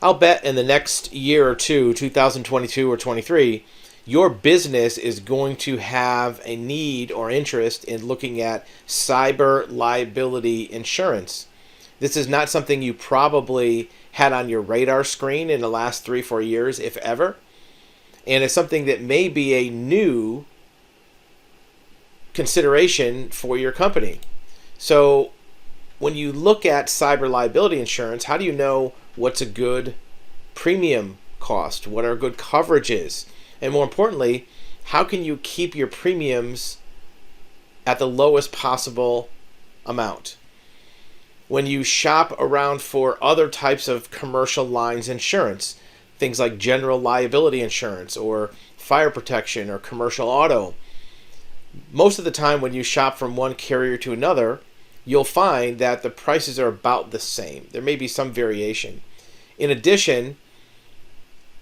I'll bet in the next year or two, 2022 or 23, your business is going to have a need or interest in looking at cyber liability insurance. This is not something you probably had on your radar screen in the last 3-4 years, if ever. And it's something that may be a new consideration for your company. So when you look at cyber liability insurance, how do you know what's a good premium cost? What are good coverages? And more importantly, how can you keep your premiums at the lowest possible amount? When you shop around for other types of commercial lines insurance, things like general liability insurance or fire protection or commercial auto, most of the time when you shop from one carrier to another, you'll find that the prices are about the same. There may be some variation. In addition,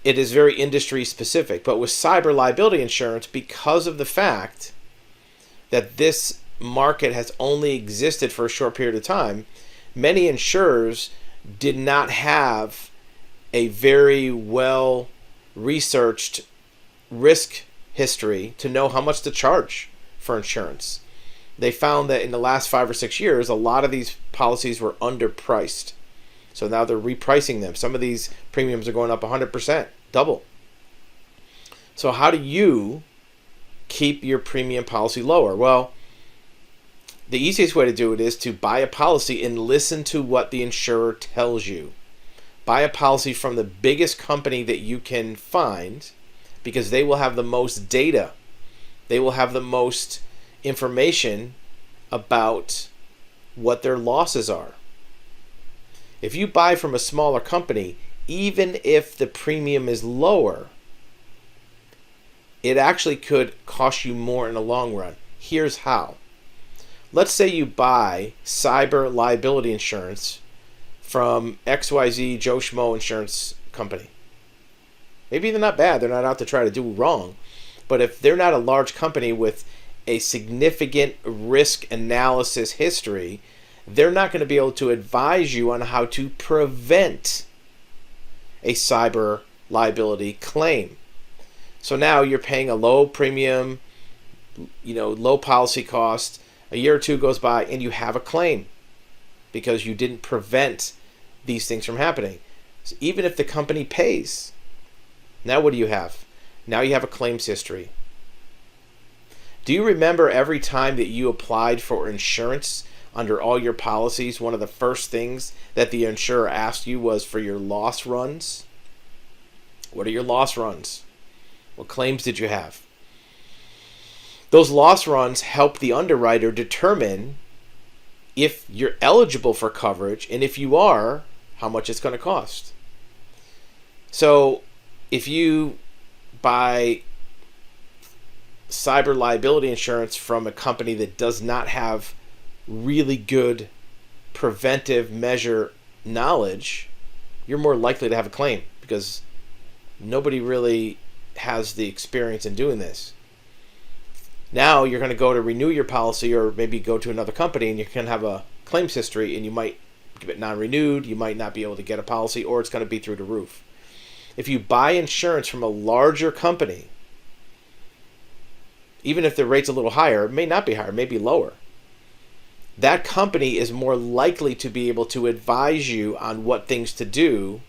it is very industry specific. But with cyber liability insurance, because of the fact that this market has only existed for a short period of time, many insurers did not have a very well researched risk history to know how much to charge for insurance. They found that in the last 5 or 6 years, a lot of these policies were underpriced. So now they're repricing them. Some of these premiums are going up 100%, double. So how do you keep your premium policy lower? Well, the easiest way to do it is to buy a policy and listen to what the insurer tells you. Buy a policy from the biggest company that you can find, because they will have the most data. They will have the most information about what their losses are. If you buy from a smaller company, even if the premium is lower, it actually could cost you more in the long run. Here's how. Let's say you buy cyber liability insurance from XYZ Joe Schmo Insurance Company. Maybe they're not bad. They're not out to try to do wrong. But if they're not a large company with a significant risk analysis history, they're not going to be able to advise you on how to prevent a cyber liability claim. So now you're paying a low premium, low policy cost. A year or two goes by and you have a claim because you didn't prevent these things from happening. So even if the company pays, now what do you have? Now you have a claims history. Do you remember every time that you applied for insurance under all your policies, one of the first things that the insurer asked you was for your loss runs? What are your loss runs? What claims did you have? Those loss runs help the underwriter determine if you're eligible for coverage, and if you are, how much it's going to cost. So if you buy cyber liability insurance from a company that does not have really good preventive measure knowledge, you're more likely to have a claim because nobody really has the experience in doing this. Now you're going to go to renew your policy or maybe go to another company and you can have a claims history and you might give it non-renewed, you might not be able to get a policy, or it's going to be through the roof. If you buy insurance from a larger company, even if the rate's a little higher, it may not be higher, it may be lower. That company is more likely to be able to advise you on what things to do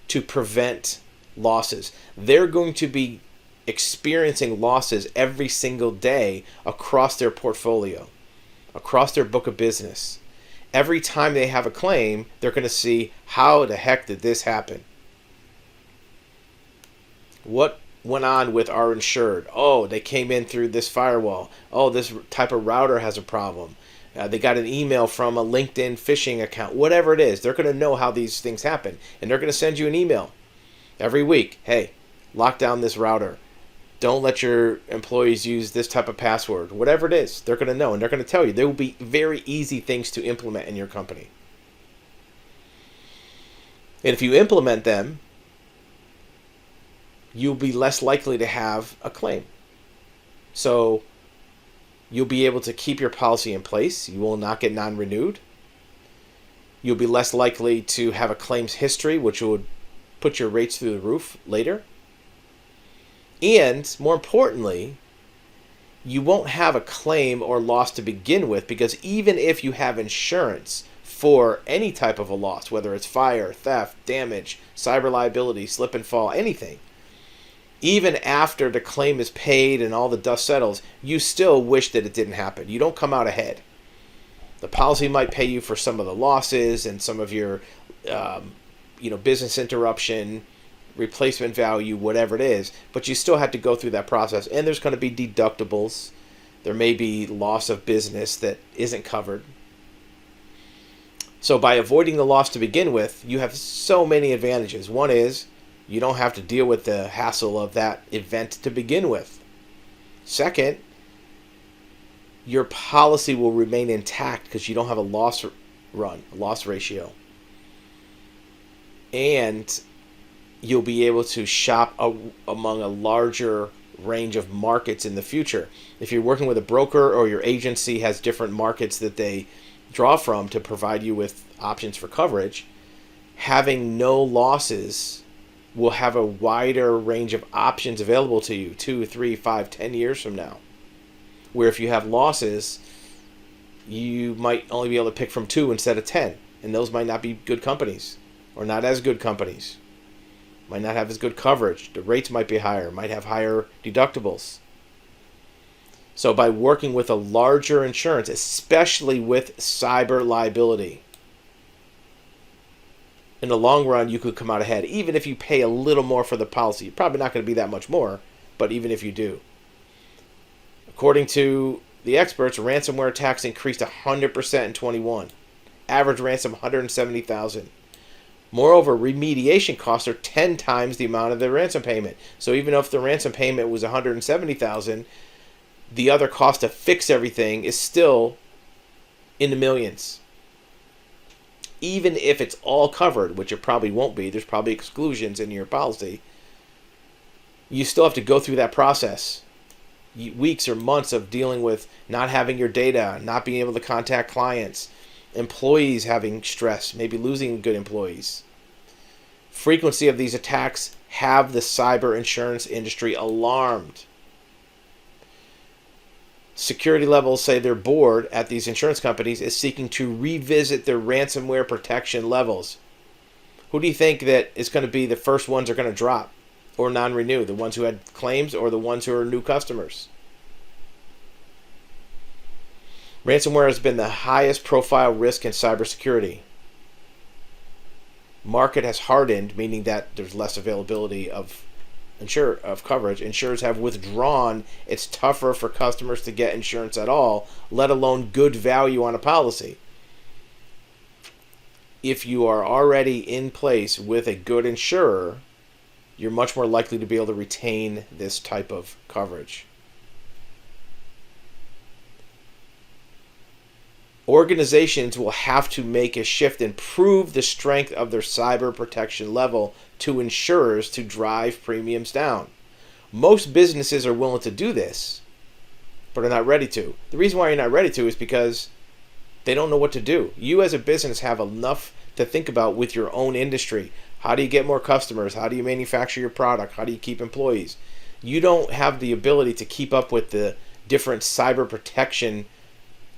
to prevent losses. They're going to be experiencing losses every single day across their portfolio, across their book of business. Every time they have a claim, they're going to see, how the heck did this happen? What went on with our insured? Oh, they came in through this firewall. Oh, this type of router has a problem. They got an email from a LinkedIn phishing account. Whatever it is, they're going to know how these things happen. And they're going to send you an email every week. Hey, lock down this router. Don't let your employees use this type of password. Whatever it is, they're going to know. And they're going to tell you. There will be very easy things to implement in your company. And if you implement them, you'll be less likely to have a claim. So you'll be able to keep your policy in place. You will not get non-renewed. You'll be less likely to have a claims history, which would put your rates through the roof later. And more importantly, you won't have a claim or loss to begin with, because even if you have insurance for any type of a loss, whether it's fire, theft, damage, cyber liability, slip and fall, anything, even after the claim is paid and all the dust settles, you still wish that it didn't happen. You don't come out ahead. The policy might pay you for some of the losses and some of your business interruption, replacement value, whatever it is, but you still have to go through that process. And there's going to be deductibles. There may be loss of business that isn't covered. So by avoiding the loss to begin with, you have so many advantages. One is you don't have to deal with the hassle of that event to begin with. Second, your policy will remain intact because you don't have a loss ratio. And you'll be able to shop among a larger range of markets in the future. If you're working with a broker or your agency has different markets that they draw from to provide you with options for coverage, having no losses will have a wider range of options available to you 2, 3, 5, 10 years from now. Where if you have losses, you might only be able to pick from 2 instead of 10. And those might not be good companies or not as good companies. Might not have as good coverage. The rates might be higher, might have higher deductibles. So by working with a larger insurance, especially with cyber liability, in the long run, you could come out ahead. Even if you pay a little more for the policy, you're probably not going to be that much more, but even if you do. According to the experts, ransomware attacks increased 100% in 21. Average ransom, $170,000. Moreover, remediation costs are 10 times the amount of the ransom payment. So even if the ransom payment was $170,000, the other cost to fix everything is still in the millions. Even if it's all covered, which it probably won't be, there's probably exclusions in your policy, you still have to go through that process. Weeks or months of dealing with not having your data, not being able to contact clients, employees having stress, maybe losing good employees. Frequency of these attacks have the cyber insurance industry alarmed. Security levels say their board at these insurance companies is seeking to revisit their ransomware protection levels. Who do you think that is going to be the first ones are going to drop or non-renew? The ones who had claims or the ones who are new customers? Ransomware has been the highest profile risk in cybersecurity. Market has hardened, meaning that there's less availability of coverage. Insurers have withdrawn. It's tougher for customers to get insurance at all, let alone good value on a policy. If you are already in place with a good insurer, you're much more likely to be able to retain this type of coverage. Organizations will have to make a shift and prove the strength of their cyber protection level to insurers to drive premiums down. Most businesses are willing to do this, but are not ready to. The reason why you're not ready to is because they don't know what to do. You as a business have enough to think about with your own industry. How do you get more customers? How do you manufacture your product? How do you keep employees? You don't have the ability to keep up with the different cyber protection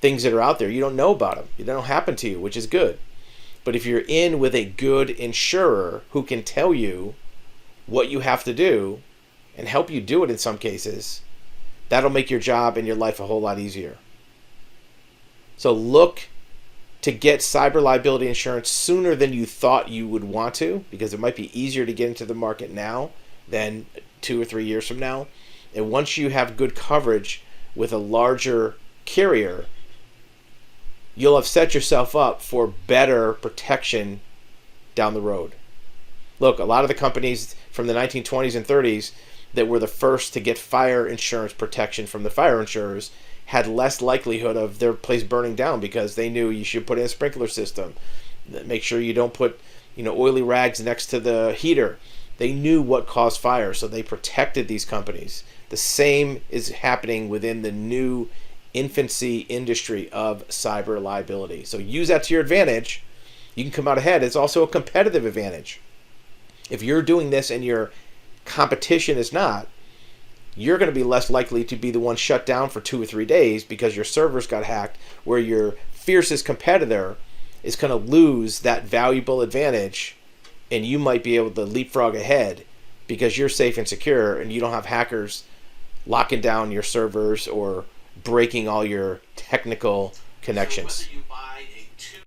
things that are out there. You don't know about them. They don't happen to you, which is good. But if you're in with a good insurer who can tell you what you have to do and help you do it in some cases, that'll make your job and your life a whole lot easier. So look to get cyber liability insurance sooner than you thought you would want to, because it might be easier to get into the market now than 2 or 3 years from now. And once you have good coverage with a larger carrier, you'll have set yourself up for better protection down the road. Look, a lot of the companies from the 1920s and 30s that were the first to get fire insurance protection from the fire insurers had less likelihood of their place burning down because they knew you should put in a sprinkler system. Make sure you don't put oily rags next to the heater. They knew what caused fire, so they protected these companies. The same is happening within the new infancy industry of cyber liability. So use that to your advantage. You can come out ahead. It's also a competitive advantage. If you're doing this and your competition is not, you're going to be less likely to be the one shut down for 2 or 3 days because your servers got hacked, where your fiercest competitor is going to lose that valuable advantage, and you might be able to leapfrog ahead because you're safe and secure and you don't have hackers locking down your servers or breaking all your technical connections.